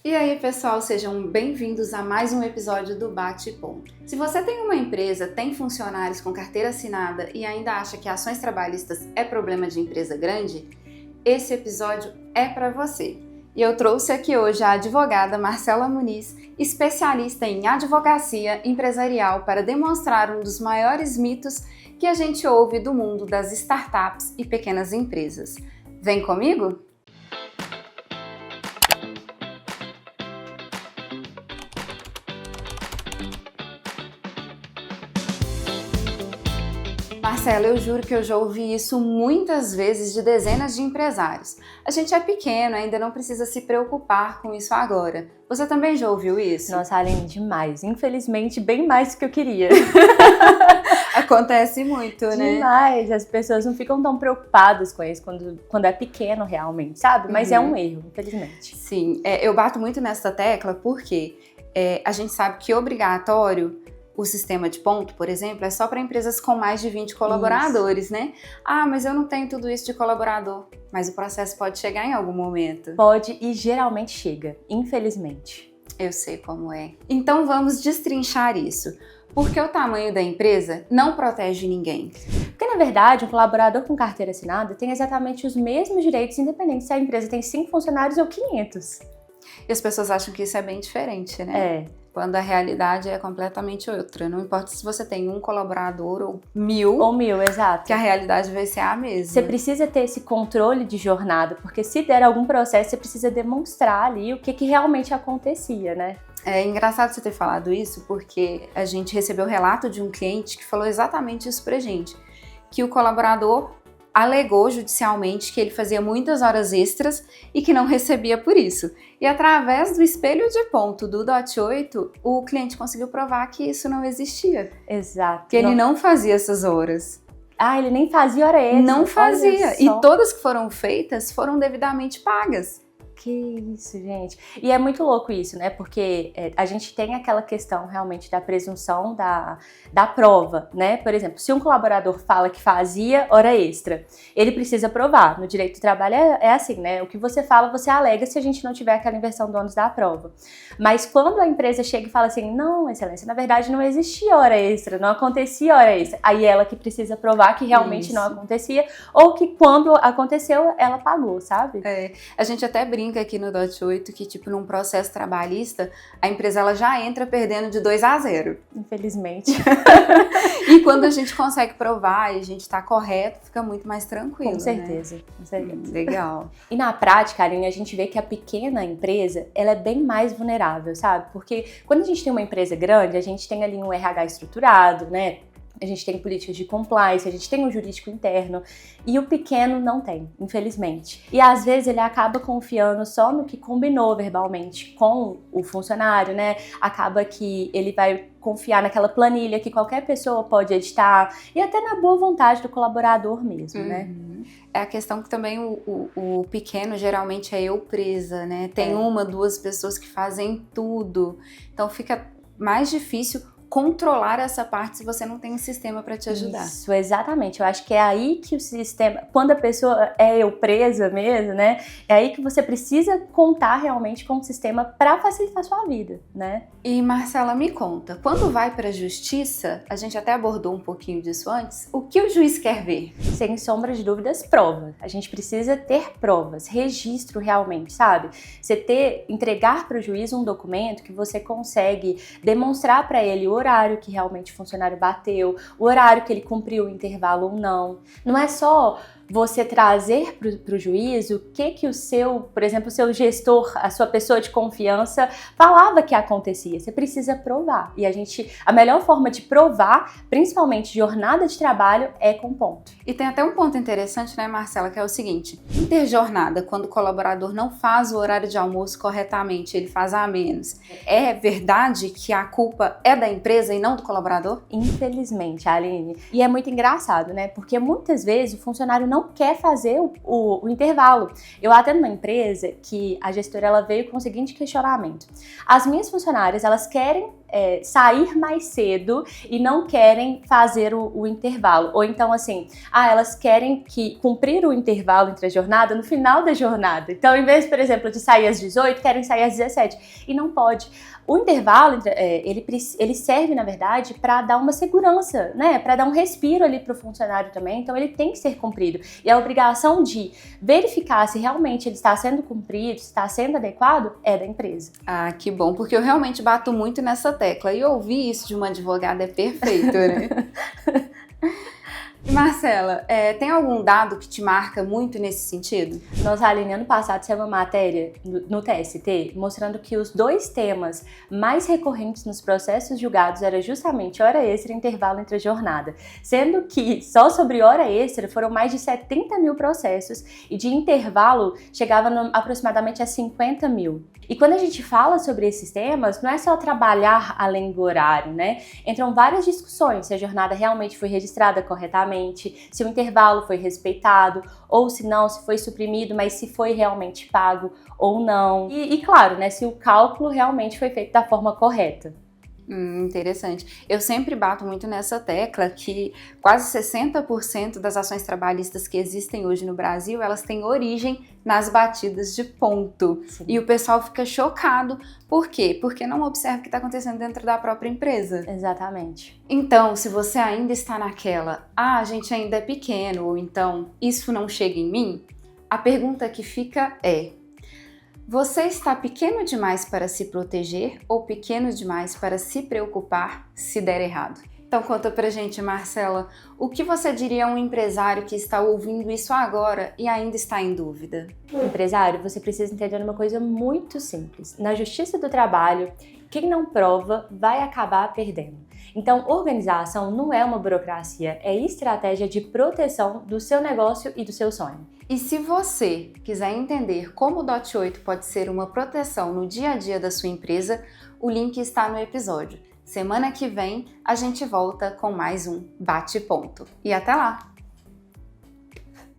E aí, pessoal, sejam bem-vindos a mais um episódio do Bate Ponto. Se você tem uma empresa, tem funcionários com carteira assinada e ainda acha que ações trabalhistas é problema de empresa grande, esse episódio é para você. E eu trouxe aqui hoje a advogada Marcela Muniz, especialista em advocacia empresarial, para demonstrar um dos maiores mitos que a gente ouve do mundo das startups e pequenas empresas. Vem comigo? Marcela, eu juro que eu já ouvi isso muitas vezes de dezenas de empresários. A gente é pequeno, ainda não precisa se preocupar com isso agora. Você também já ouviu isso? Nossa, Aline, demais. Infelizmente, bem mais do que eu queria. Acontece muito, né? Demais. As pessoas não ficam tão preocupadas com isso quando é pequeno realmente, sabe? Mas é um erro, infelizmente. Sim, eu bato muito nessa tecla porque a gente sabe que obrigatório o sistema de ponto, por exemplo, é só para empresas com mais de 20 colaboradores, isso, né? Ah, mas eu não tenho tudo isso de colaborador. Mas o processo pode chegar em algum momento. Pode e geralmente chega, infelizmente. Eu sei como é. Então vamos destrinchar isso. Porque o tamanho da empresa não protege ninguém. Porque, na verdade, um colaborador com carteira assinada tem exatamente os mesmos direitos, independente se a empresa tem 5 funcionários ou 500. E as pessoas acham que isso é bem diferente, né? É. Quando a realidade é completamente outra. Não importa se você tem um colaborador ou 1000. Ou 1000, exato. Que a realidade vai ser a mesma. Você precisa ter esse controle de jornada, porque se der algum processo, você precisa demonstrar ali o que realmente acontecia, né? É engraçado você ter falado isso, porque a gente recebeu o relato de um cliente que falou exatamente isso pra gente. Que o colaborador alegou judicialmente que ele fazia muitas horas extras e que não recebia por isso. E através do espelho de ponto do DOT-8, o cliente conseguiu provar que isso não existia. Exato. Que ele não fazia essas horas. Ah, ele nem fazia hora extra. Não fazia. E todas que foram feitas foram devidamente pagas. Que isso, gente. E é muito louco isso, né? Porque a gente tem aquela questão realmente da presunção da prova, né? Por exemplo, se um colaborador fala que fazia hora extra, ele precisa provar. No direito do trabalho é assim, né? O que você fala, você alega se a gente não tiver aquela inversão do ônus da prova. Mas quando a empresa chega e fala assim, não, excelência, na verdade não existia hora extra, não acontecia hora extra. Aí ela que precisa provar que realmente não acontecia, ou que quando aconteceu, ela pagou, sabe? A gente até brinca aqui no DOT-8 que, tipo, num processo trabalhista, a empresa ela já entra perdendo de 2-0. Infelizmente. E quando a gente consegue provar e a gente tá correto, fica muito mais tranquilo. Com certeza, né? Com certeza. Legal. E na prática, Aline, a gente vê que a pequena empresa, ela é bem mais vulnerável, sabe? Porque quando a gente tem uma empresa grande, a gente tem ali um RH estruturado, né? A gente tem políticas de compliance, a gente tem um jurídico interno, e o pequeno não tem, infelizmente. E às vezes ele acaba confiando só no que combinou verbalmente com o funcionário, né? Acaba que ele vai confiar naquela planilha que qualquer pessoa pode editar, e até na boa vontade do colaborador mesmo, né? É a questão que também o pequeno geralmente é eu presa, né? Tem 1-2 pessoas que fazem tudo, então fica mais difícil controlar essa parte se você não tem um sistema para te ajudar. Isso, exatamente. Eu acho que é aí que o sistema, quando a pessoa é eu presa mesmo, né? É aí que você precisa contar realmente com o sistema para facilitar a sua vida, né? E Marcela, me conta, quando vai para a justiça, a gente até abordou um pouquinho disso antes, o que o juiz quer ver? Sem sombra de dúvidas, prova. A gente precisa ter provas, registro realmente, sabe? Você entregar para o juiz um documento que você consegue demonstrar para ele o horário que realmente o funcionário bateu, o horário que ele cumpriu o intervalo ou não. Não é só você trazer para o juiz o que o seu, por exemplo, o seu gestor, a sua pessoa de confiança falava que acontecia. Você precisa provar. E a melhor forma de provar, principalmente jornada de trabalho, é com ponto. E tem até um ponto interessante, né, Marcela, que é o seguinte: interjornada, quando o colaborador não faz o horário de almoço corretamente, ele faz a menos. É verdade que a culpa é da empresa e não do colaborador? Infelizmente, Aline. E é muito engraçado, né? Porque muitas vezes o funcionário não não quer fazer o intervalo. Eu atendo uma empresa que a gestora ela veio com o seguinte questionamento: as minhas funcionárias, elas querem sair mais cedo e não querem fazer o intervalo. Ou então assim, elas querem cumprir o intervalo entre a jornada no final da jornada. Então, em vez, por exemplo, de sair às 18, querem sair às 17. E não pode. O intervalo, ele serve, na verdade, para dar uma segurança, né? Para dar um respiro ali para o funcionário também. Então, ele tem que ser cumprido. E a obrigação de verificar se realmente ele está sendo cumprido, se está sendo adequado, é da empresa. Ah, que bom, porque eu realmente bato muito nessa tecla. E ouvir isso de uma advogada é perfeito, né? Marcela, tem algum dado que te marca muito nesse sentido? Nós, Aline, ano passado saiu uma matéria no TST mostrando que os 2 temas mais recorrentes nos processos julgados era justamente hora extra e intervalo entre a jornada, sendo que só sobre hora extra foram mais de 70 mil processos e de intervalo chegava aproximadamente a 50 mil. E quando a gente fala sobre esses temas, não é só trabalhar além do horário, né? Entram várias discussões, se a jornada realmente foi registrada corretamente, se o intervalo foi respeitado, ou se não, se foi suprimido, mas se foi realmente pago ou não. E claro, né, se o cálculo realmente foi feito da forma correta. Interessante. Eu sempre bato muito nessa tecla que quase 60% das ações trabalhistas que existem hoje no Brasil, elas têm origem nas batidas de ponto. Sim. E o pessoal fica chocado. Por quê? Porque não observa o que está acontecendo dentro da própria empresa. Exatamente. Então, se você ainda está naquela, a gente ainda é pequeno, ou então, isso não chega em mim, a pergunta que fica é: você está pequeno demais para se proteger ou pequeno demais para se preocupar se der errado? Então conta pra gente, Marcela, o que você diria a um empresário que está ouvindo isso agora e ainda está em dúvida? Empresário, você precisa entender uma coisa muito simples. Na Justiça do Trabalho, quem não prova vai acabar perdendo. Então, organização não é uma burocracia, é estratégia de proteção do seu negócio e do seu sonho. E se você quiser entender como o DOT 8 pode ser uma proteção no dia a dia da sua empresa, o link está no episódio. Semana que vem a gente volta com mais um Bate Ponto. E até lá!